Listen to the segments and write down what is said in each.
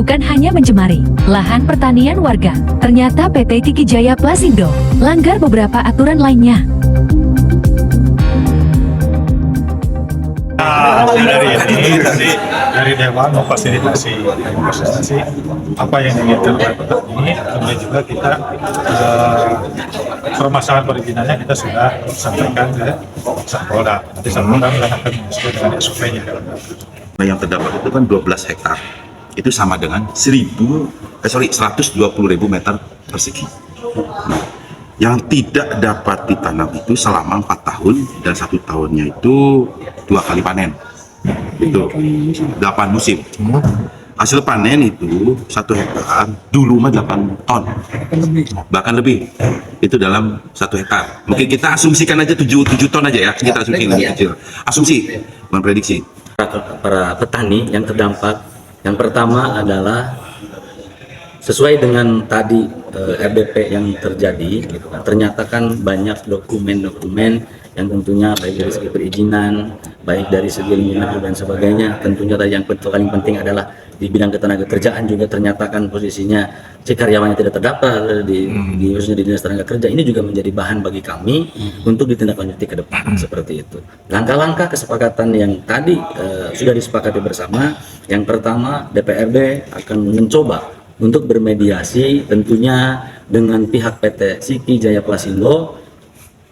bukan hanya mencemari lahan pertanian warga. Ternyata PT Tiki Jaya Plasindo langgar beberapa aturan lainnya. Dari Dewan memfasilitasi apa yang diinginkan oleh petani. Kemudian juga kita permasalahan perizinannya kita sudah sampaikan ke Sapolda. Nanti Sapolda akan menyesuaikan dengan SOP-nya. Yang terdapat itu kan 12 hektar. Itu sama dengan 120.000 meter persegi. Nah, yang tidak dapat ditanam itu selama 4 tahun dan 1 tahunnya itu 2 kali panen. Itu 8 musim. Hasil panen itu 1 hektar dulu mah 8 ton, bahkan lebih. Itu dalam 1 hektar. Mungkin kita asumsikan aja 7 ton aja ya. Kita asumsikan kecil. Asumsi, memprediksi. Para petani yang terdampak, yang pertama adalah sesuai dengan tadi RDP yang terjadi, gitu kan. Ternyata kan banyak dokumen-dokumen yang tentunya baik dari segi perizinan, baik dari segi lingkungan dan sebagainya. Tentunya tadi yang paling penting adalah di bidang ketenagakerjaan juga ternyata kan posisinya si karyawannya tidak terdaftar di khususnya di dinas tenaga kerja. Ini juga menjadi bahan bagi kami untuk ditindaklanjuti ke depan seperti itu. Langkah-langkah kesepakatan yang tadi sudah disepakati bersama, yang pertama DPRD akan mencoba untuk bermediasi tentunya dengan pihak PT Tiki Jaya Plasindo,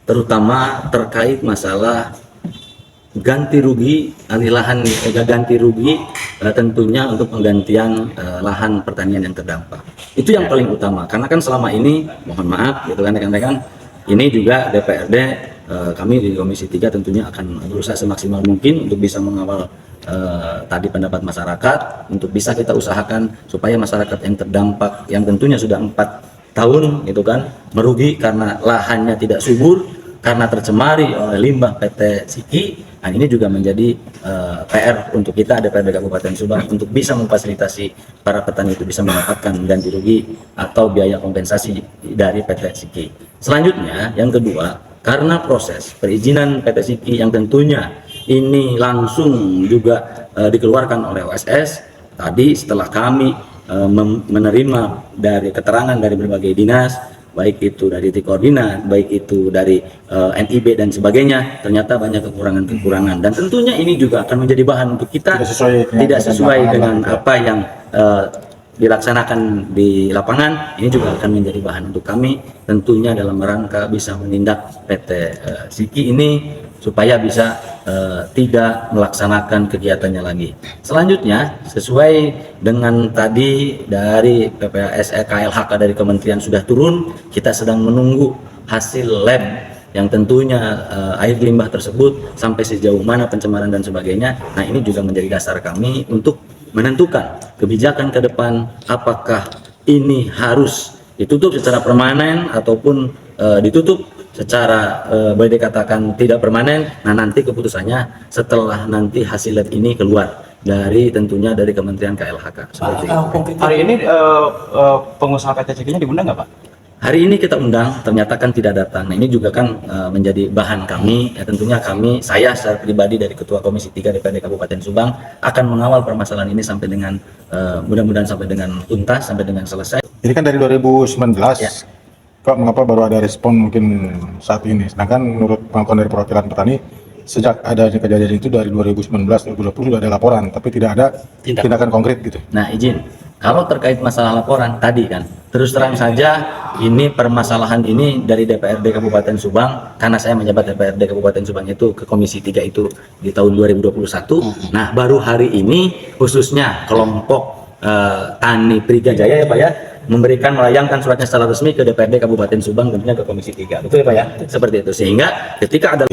terutama terkait masalah ganti rugi alih lahan, ganti rugi tentunya untuk penggantian lahan pertanian yang terdampak. Itu yang paling utama, karena kan selama ini mohon maaf gitu kan rekan-rekan, ini juga DPRD kami di Komisi 3 tentunya akan berusaha semaksimal mungkin untuk bisa mengawal tadi pendapat masyarakat, untuk bisa kita usahakan supaya masyarakat yang terdampak yang tentunya sudah 4 tahun gitu kan merugi karena lahannya tidak subur, karena tercemari oleh limbah PT Tiki. Nah, ini juga menjadi PR untuk kita DPRD Kabupaten Subang untuk bisa memfasilitasi para petani itu bisa mendapatkan ganti rugi atau biaya kompensasi dari PT Tiki. Selanjutnya yang kedua, karena proses perizinan PT Tiki yang tentunya ini langsung juga dikeluarkan oleh OSS, tadi setelah kami menerima dari keterangan dari berbagai dinas, baik itu dari titik koordinat, baik itu dari NIB dan sebagainya, ternyata banyak kekurangan-kekurangan, dan tentunya ini juga akan menjadi bahan untuk kita tidak sesuai dengan apa yang dilaksanakan di lapangan. Ini juga akan menjadi bahan untuk kami tentunya dalam rangka bisa menindak PT Tiki ini supaya bisa tidak melaksanakan kegiatannya lagi. Selanjutnya, sesuai dengan tadi dari PPAS KLHK dari Kementerian sudah turun, kita sedang menunggu hasil lab yang tentunya air limbah tersebut sampai sejauh mana pencemaran dan sebagainya. Nah, ini juga menjadi dasar kami untuk menentukan kebijakan ke depan, apakah ini harus ditutup secara permanen ataupun ditutup secara boleh dikatakan tidak permanen. Nah, nanti keputusannya setelah nanti hasil lab ini keluar dari tentunya dari Kementerian KLHK. Seperti itu. Hari ini pengusaha PT Tiki-nya diundang nggak Pak? Hari ini kita undang, ternyata kan tidak datang. Nah, ini juga kan menjadi bahan kami. Ya, tentunya saya secara pribadi dari Ketua Komisi 3 DPRD Kabupaten Subang akan mengawal permasalahan ini sampai dengan mudah-mudahan sampai dengan tuntas, sampai dengan selesai. Ini kan dari 2019. Ya. Kok mengapa baru ada respon mungkin saat ini? Sedangkan menurut pengakuan dari perwakilan petani, sejak adanya kejadian itu dari 2019-2020 sudah ada laporan, tapi tidak ada tindakan konkret gitu. Nah, izin, kalau terkait masalah laporan tadi kan, terus terang saja ini permasalahan ini dari DPRD Kabupaten Subang, karena saya menjabat DPRD Kabupaten Subang itu ke Komisi 3 itu di tahun 2021. Nah, baru hari ini khususnya kelompok Tani Priga Jaya ya Pak ya, melayangkan suratnya secara resmi ke DPRD Kabupaten Subang, tentunya ke Komisi 3. Betul ya Pak ya? Seperti itu. Sehingga ketika ada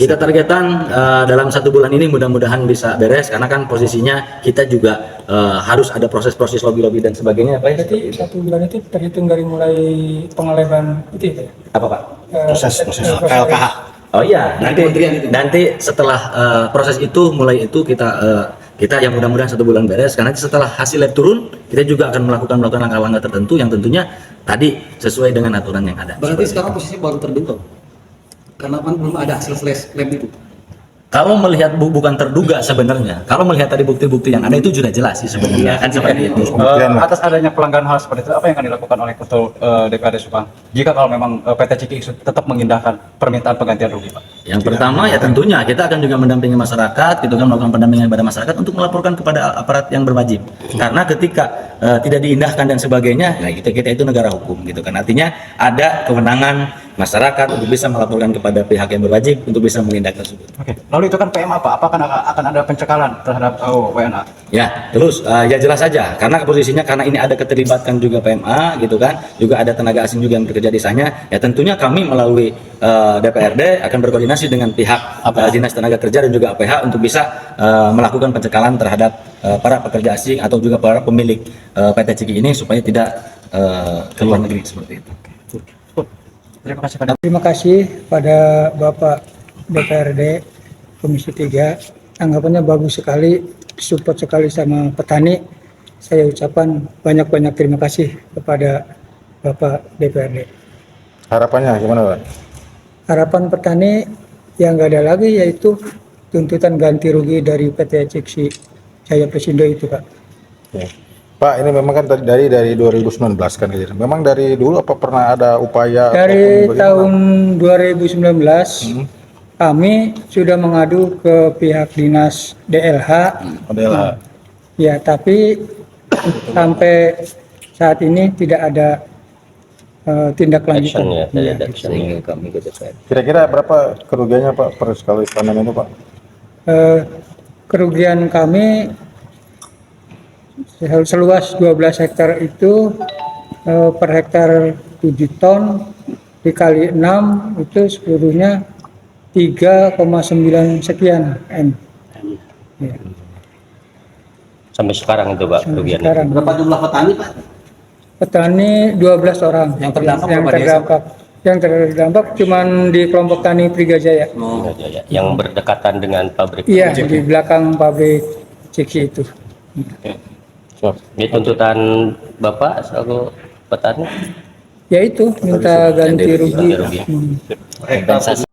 kita targetan dalam 1 bulan ini mudah-mudahan bisa beres, karena kan posisinya kita juga harus ada proses-proses lobby-lobby dan sebagainya Pak ya. Berarti 1 bulan itu terhitung dari mulai pengeleban itu ya? Apa Pak? Proses KLKH. Oh iya, nanti setelah proses itu mulai itu kita yang mudah-mudahan 1 bulan beres, karena setelah hasil lab turun kita juga akan melakukan langkah-langkah tertentu yang tentunya tadi sesuai dengan aturan yang ada. Berarti sekarang posisi baru terbentuk karena kan belum ada hasil lab itu. Kalau melihat bukan terduga sebenarnya, kalau melihat tadi bukti-bukti yang ada itu sudah jelas sih sebenarnya kan seperti itu. Atas adanya pelanggaran hal seperti itu, apa yang akan dilakukan oleh Ketua DPRD Subang jika kalau memang PT Ciki tetap mengindahkan permintaan penggantian rugi, Pak? Yang pertama ya tentunya kita akan juga mendampingi masyarakat, gitu kan, melakukan pendampingan kepada masyarakat untuk melaporkan kepada aparat yang berwajib. Karena ketika tidak diindahkan dan sebagainya, nah kita itu negara hukum, gitu kan. Artinya ada kewenangan masyarakat untuk bisa melaporkan kepada pihak yang berwajib untuk bisa menindak tersebut. Oke. Lalu itu kan PM apa? Apakah akan ada pencekalan terhadap WNA? Ya, terus ya jelas saja karena posisinya karena ini ada keterlibatan juga PMA gitu kan, juga ada tenaga asing juga yang bekerja di sana. Ya tentunya kami melalui DPRD akan berkoordinasi dengan pihak Dinas Tenaga Kerja dan juga APH untuk bisa melakukan pencekalan terhadap para pekerja asing atau juga para pemilik PT Ciki ini supaya tidak ke luar negeri seperti itu. Terima kasih pada Terima kasih pada Bapak DPRD Komisi 3. Anggapannya bagus sekali, support sekali sama petani. Saya ucapkan banyak-banyak terima kasih kepada Bapak DPRD. Harapannya gimana, Pak? Harapan petani yang nggak ada lagi yaitu tuntutan ganti rugi dari PT Ciksi Jaya Plesindo itu, Pak. Oke. Pak, ini memang kan dari 2019 kan kejadian. Memang dari dulu apa pernah ada upaya Dari ataupun tahun bagaimana? 2019 kami sudah mengadu ke pihak dinas DLH. Adalah Ya, tapi sampai saat ini tidak ada tindak lanjut. Ya, kira-kira berapa kerugiannya Pak per sekali panen itu Pak? kerugian kami seluas 12 hektar itu per hektar 7 ton dikali 6 itu seluruhnya 3,9 sekian M. Ya. Sampai sekarang itu Pak Sampai kerugiannya. sekarang. Berapa jumlah petani, Pak? Petani 12 orang Yang terdampak yang berapa desa? terdampak cuman di kelompok tani Prigajaya. Yang berdekatan dengan pabrik. Iya, di belakang pabrik Ciki itu. Ini tuntutan Bapak selaku petani. Ya itu minta ganti rugi. Ganti rugi. Kompensasi.